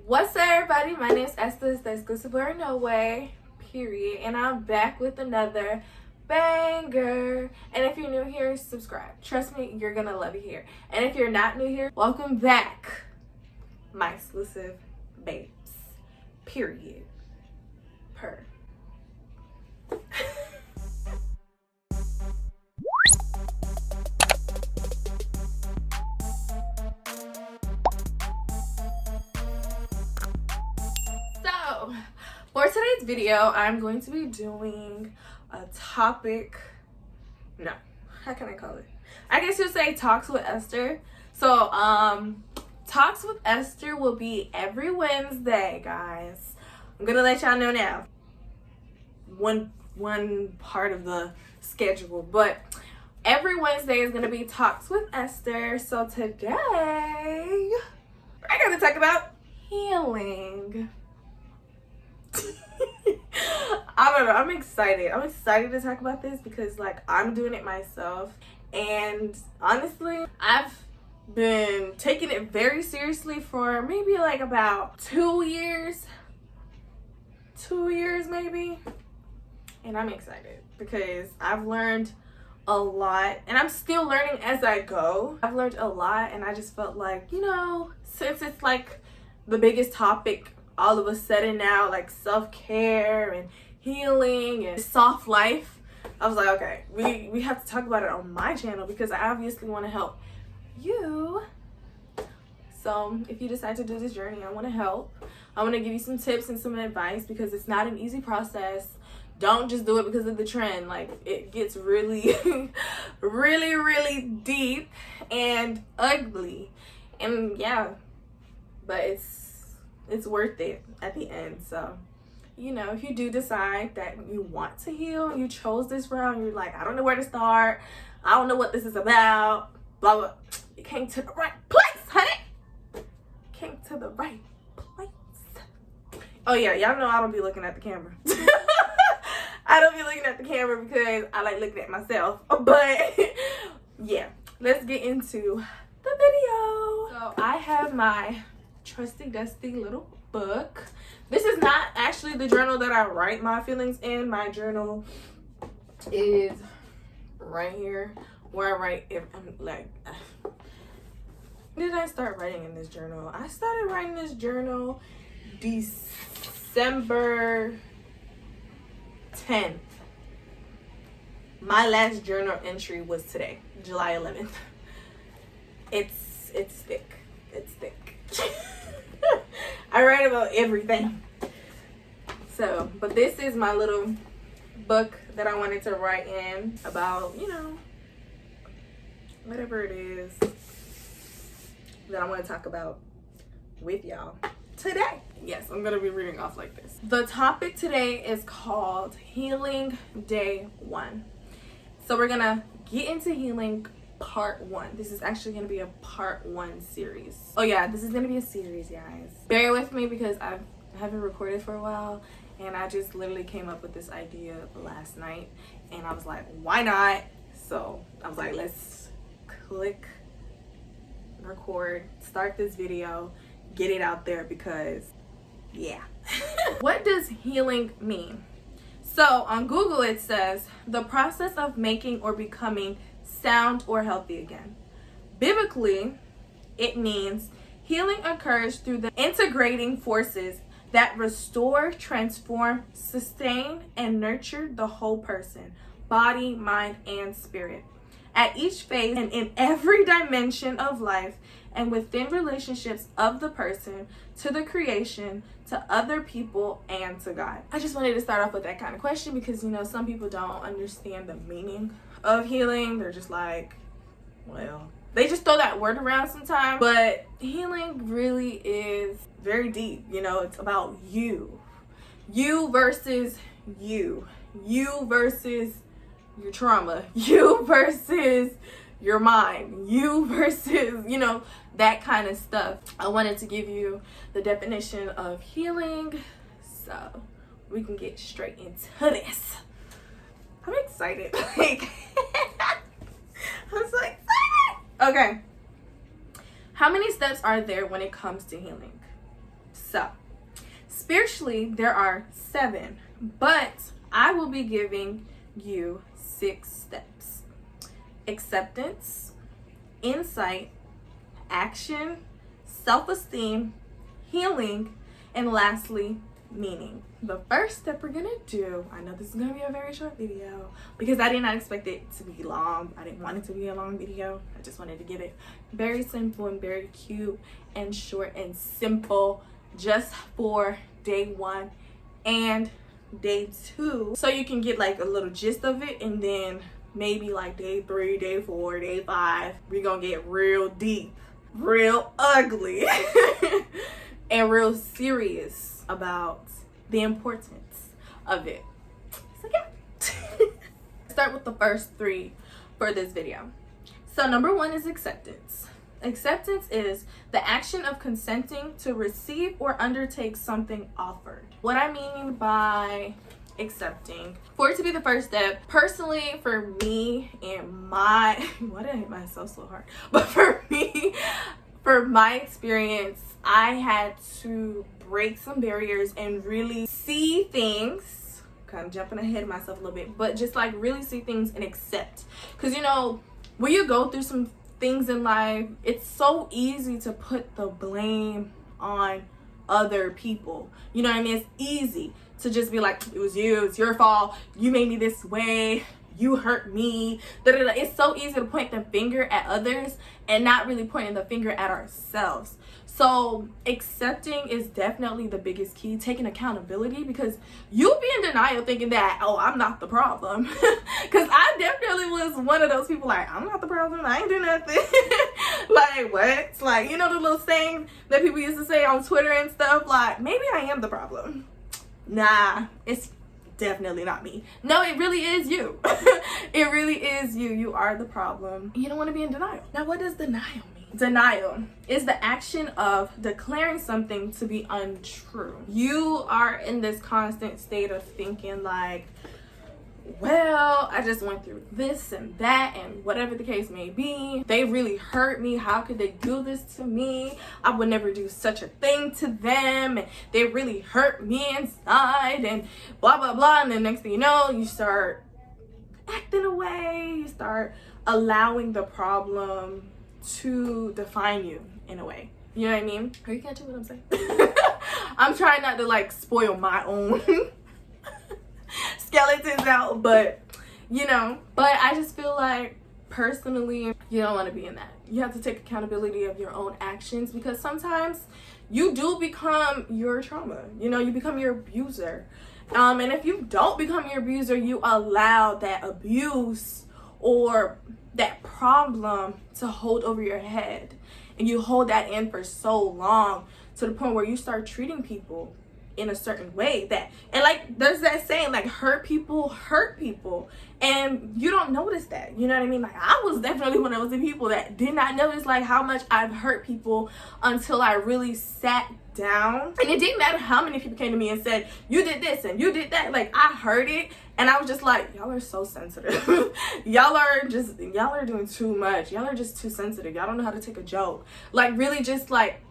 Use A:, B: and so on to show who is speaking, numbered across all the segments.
A: What's up, everybody? My name is Esther, the exclusive wearer no way, period. And I'm back with another banger. And if you're new here, subscribe. Trust me, you're gonna love it here. And if you're not new here, welcome back, my exclusive babes, period. Per. So, for today's video, I'm going to be doing a topic. No, how can I call it? I guess you'll say Talks with Esther. So, Talks with Esther will be every Wednesday, guys. I'm gonna let y'all know now. One part of the schedule, but every Wednesday is gonna be Talks with Esther. So today, I gotta talk about healing. I don't know, I'm excited to talk about this because like I'm doing it myself, and honestly I've been taking it very seriously for maybe like about 2 years maybe, and I'm excited because I've learned a lot and I'm still learning as I go. I've learned a lot, and I just felt like, you know, since it's like the biggest topic all of a sudden now, like self-care and healing and soft life, I was like, okay, we have to talk about it on my channel because I obviously want to help you. So if you decide to do this journey, I want to help. I want to give you some tips and some advice because it's not an easy process. Don't just do it because of the trend. Like, it gets really really deep and ugly, and yeah, but it's worth it at the end. So, you know, if you do decide that you want to heal, you chose this route, you're like, I don't know where to start, I don't know what this is about, blah blah, you came to the right place, honey. Came to the right place. Oh yeah, y'all know I don't be looking at the camera. I don't be looking at the camera because I like looking at myself. But yeah, let's get into the video. So I have my trusty dusty little book. This is not actually the journal that I write my feelings in. My journal is right here where I write when did I start writing in this journal? I started writing this journal December 10th. My last journal entry was today, July 11th. It's thick. It's thick. I write about everything. So, but this is my little book that I wanted to write in about, you know, whatever it is that I want to talk about with y'all today. Yes, I'm gonna be reading off like this. The topic today is called Healing Day 1. So we're gonna get into healing part 1. This is actually gonna be a part 1 series. Oh yeah, this is gonna be a series, guys. Bear with me because I haven't recorded for a while, and I just literally came up with this idea last night, and I was like, why not? So I was like, let's click record, start this video, get it out there because yeah. What does healing mean? So on Google it says the process of making or becoming sound or healthy again. Biblically, it means healing occurs through the integrating forces that restore, transform, sustain, and nurture the whole person, body, mind, and spirit. At each phase and in every dimension of life, and within relationships of the person, to the creation, to other people, and to God. I just wanted to start off with that kind of question because, you know, some people don't understand the meaning of healing. They're just like, well, they just throw that word around sometimes. But healing really is very deep. You know, it's about you. You versus you. You versus your trauma, you versus your mind, you versus, you know, that kind of stuff. I wanted to give you the definition of healing so we can get straight into this. I'm excited. Like, I'm so excited. Okay. How many steps are there when it comes to healing? So, spiritually, there are 7, but I will be giving you 6 steps: acceptance, insight, action, self-esteem, healing, and lastly, meaning. The first step we're gonna do, I know this is gonna be a very short video because I did not expect it to be long. I didn't want it to be a long video. I just wanted to get it very simple and very cute and short and simple, just for day 1 and day 2, so you can get like a little gist of it, and then maybe like day 3, day 4, day 5, we're gonna get real deep, real ugly, and real serious about the importance of it. So yeah. Start with the first 3 for this video. So number 1 is acceptance. Acceptance is the action of consenting to receive or undertake something offered. What I mean by accepting, for it to be the first step, personally for me and my, why did I hit myself so hard? But for me, for my experience, I had to break some barriers and really see things, kind of jumping ahead of myself a little bit, but just like really see things and accept. Because you know, when you go through some things in life, it's so easy to put the blame on other people. You know what I mean? It's easy to just be like, it was you, it's your fault, you made me this way, you hurt me. It's so easy to point the finger at others and not really pointing the finger at ourselves. So accepting is definitely the biggest key, taking accountability, because you'll be in denial thinking that, oh, I'm not the problem. Because I definitely was one of those people like, I'm not the problem, I ain't do nothing. Like, what? Like, you know the little saying that people used to say on Twitter and stuff, like, maybe I am the problem. Nah, it's definitely not me. No, it really is you. It really is you. You are the problem. You don't want to be in denial. Now, what does denial mean? Denial is the action of declaring something to be untrue. You are in this constant state of thinking like, well, I just went through this and that and whatever the case may be. They really hurt me. How could they do this to me? I would never do such a thing to them. And they really hurt me inside and blah, blah, blah. And then next thing you know, you start acting away. You start allowing the problem to define you in a way. You know what I mean? Are you catching what I'm saying? I'm trying not to like spoil my own skeletons out, but you know, but I just feel like personally, you don't want to be in that. You have to take accountability of your own actions, because sometimes you do become your trauma. You know, you become your abuser. And if you don't become your abuser, you allow that abuse or that problem to hold over your head, and you hold that in for so long to the point where you start treating people in a certain way that, and like there's that saying like hurt people, and you don't notice that. You know what I mean? Like I was definitely one of those people that did not notice like how much I've hurt people until I really sat down, and it didn't matter how many people came to me and said you did this and you did that. Like I heard it and I was just like, y'all are so sensitive. y'all are doing too much. Y'all are just too sensitive. Y'all don't know how to take a joke. Like really just like,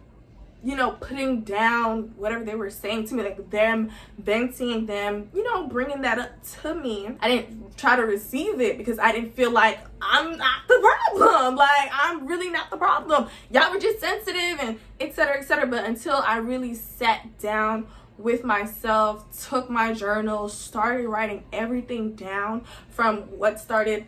A: you know, putting down whatever they were saying to me, like them venting, them, you know, bringing that up to me. I didn't try to receive it because I didn't feel like I'm not the problem. Like I'm really not the problem. Y'all were just sensitive and et cetera, et cetera. But until I really sat down with myself, took my journal, started writing everything down from what started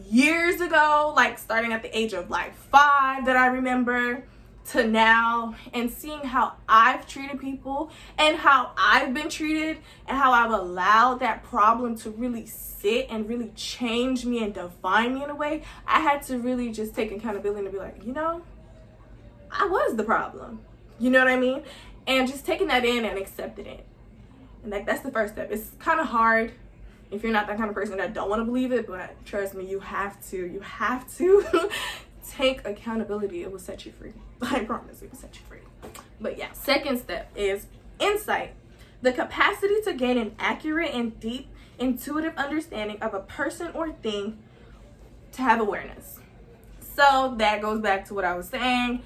A: years ago, like starting at the age of like 5 that I remember, to now, and seeing how I've treated people and how I've been treated and how I've allowed that problem to really sit and really change me and define me in a way, I had to really just take accountability and be like, you know, I was the problem. You know what I mean? And just taking that in and accepting it. And like that's the first step. It's kind of hard if you're not that kind of person that don't want to believe it, but trust me, you have to take accountability. It will set you free. I promise it will set you free. But yeah, second step is insight, the capacity to gain an accurate and deep intuitive understanding of a person or thing, to have awareness. So that goes back to what I was saying.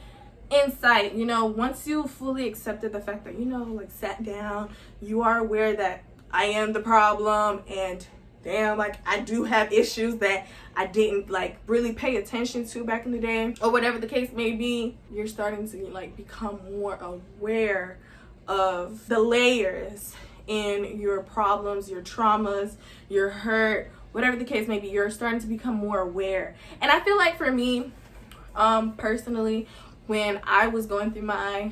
A: insight, you know, once you fully accepted the fact that, you know, like sat down, you are aware that I am the problem, and damn, like I do have issues that I didn't like really pay attention to back in the day, or whatever the case may be, you're starting to like become more aware of the layers in your problems, your traumas, your hurt, whatever the case may be. You're starting to become more aware. And I feel like for me, personally, when I was going through my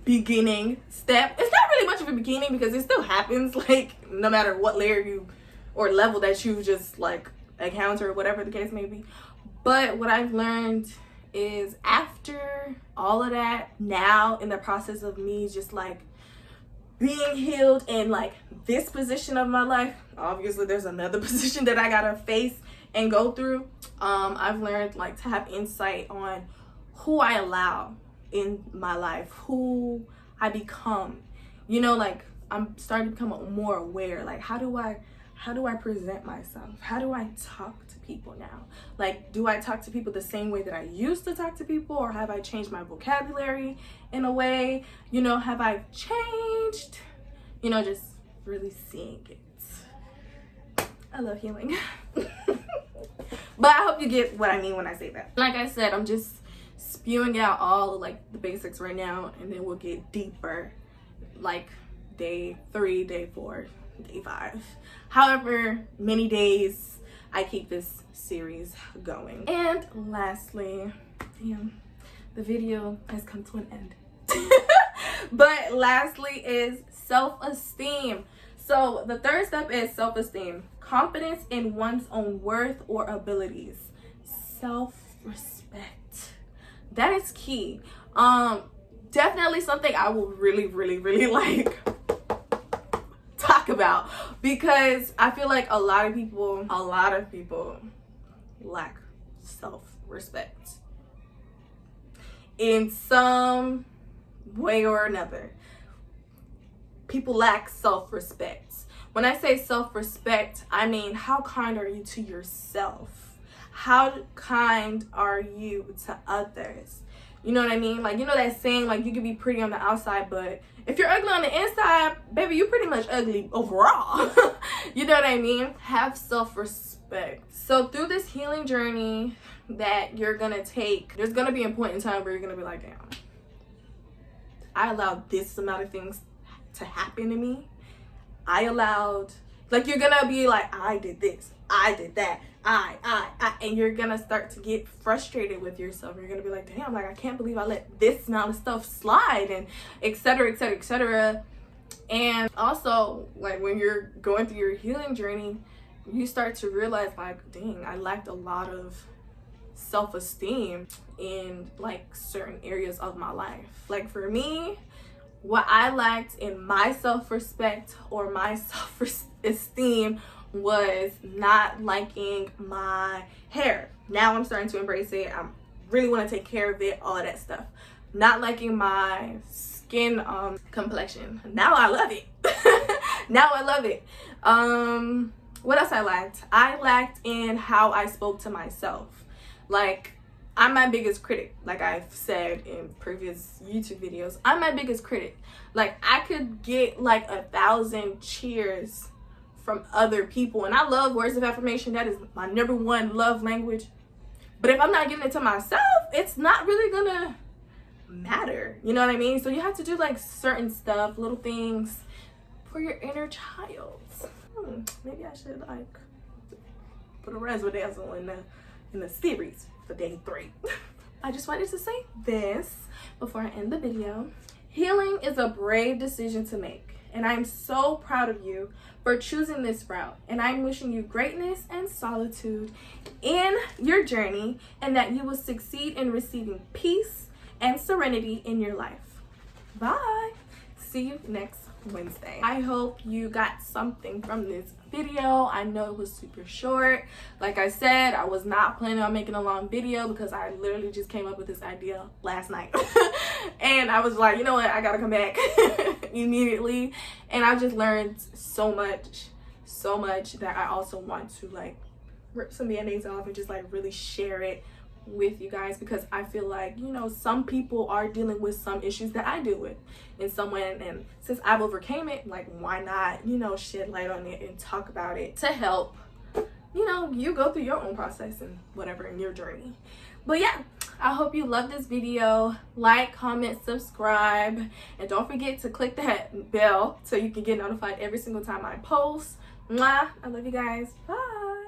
A: beginning step, it's not really much of a beginning because it still happens, like no matter what layer you or level that you just like encounter, whatever the case may be. But what I've learned is after all of that, now in the process of me just like being healed in like this position of my life, obviously there's another position that I gotta face and go through. I've learned like to have insight on who I allow in my life, who I become, you know, like I'm starting to become more aware. Like how do I present myself? How do I talk to people now? Like, do I talk to people the same way that I used to talk to people, or have I changed my vocabulary in a way? You know, have I changed? You know, just really seeing it. I love healing. But I hope you get what I mean when I say that. Like I said, I'm just spewing out all of like the basics right now, and then we'll get deeper like day 3, day 4, day 5, however many days I keep this series going. And lastly, damn, the video has come to an end. But lastly is self-esteem. So the third step is self-esteem, confidence in one's own worth or abilities, self-respect. That is key. Definitely something I will really like talk about, because I feel like a lot of people lack self-respect in some way or another. People lack self-respect. When I say self-respect, I mean, how kind are you to yourself? How kind are you to others? You know what I mean? Like, you know that saying, like, you can be pretty on the outside, but if you're ugly on the inside, baby, you're pretty much ugly overall. You know what I mean? Have self-respect. So through this healing journey that you're gonna take, there's gonna be a point in time where you're gonna be like, damn, I allowed this amount of things to happen to me. I allowed, like, you're gonna be like, I did this, I did that, and you're gonna start to get frustrated with yourself. You're gonna be like, damn, like I can't believe I let this amount of stuff slide, and etc, etc, etc. And also, like, when you're going through your healing journey, you start to realize, like, dang, I lacked a lot of self-esteem in like certain areas of my life. Like for me, what I lacked in my self-respect or my self-esteem was not liking my hair. Now I'm starting to embrace it. I really want to take care of it, all of that stuff. Not liking my skin complexion. Now I love it. Now I love it. What else I lacked? I lacked in how I spoke to myself. Like, I'm my biggest critic. Like I've said in previous YouTube videos, I'm my biggest critic. Like, I could get like 1,000 cheers from other people, and I love words of affirmation. That is my #1 love language. But if I'm not giving it to myself, it's not really gonna matter. You know what I mean? So you have to do like certain stuff, little things for your inner child. Maybe I should like put a razzle dazzle in the series for day 3. I just wanted to say this before I end the video. Healing is a brave decision to make, and I'm so proud of you for choosing this route, and I'm wishing you greatness and solitude in your journey, and that you will succeed in receiving peace and serenity in your life. Bye. See you next Wednesday. I hope you got something from this video. I know it was super short. Like I said, I was not planning on making a long video because I literally just came up with this idea last night. And I was like, you know what, I gotta come back immediately. And I just learned so much that I also want to like rip some band-aids off and just like really share it with you guys, because I feel like, you know, some people are dealing with some issues that I deal with in someone, and since I've overcame it, like, why not, you know, shed light on it and talk about it to help, you know, you go through your own process and whatever in your journey. But yeah, I hope you love this video. Like, comment, subscribe, and don't forget to click that bell so you can get notified every single time I post. Mwah! I love you guys. Bye.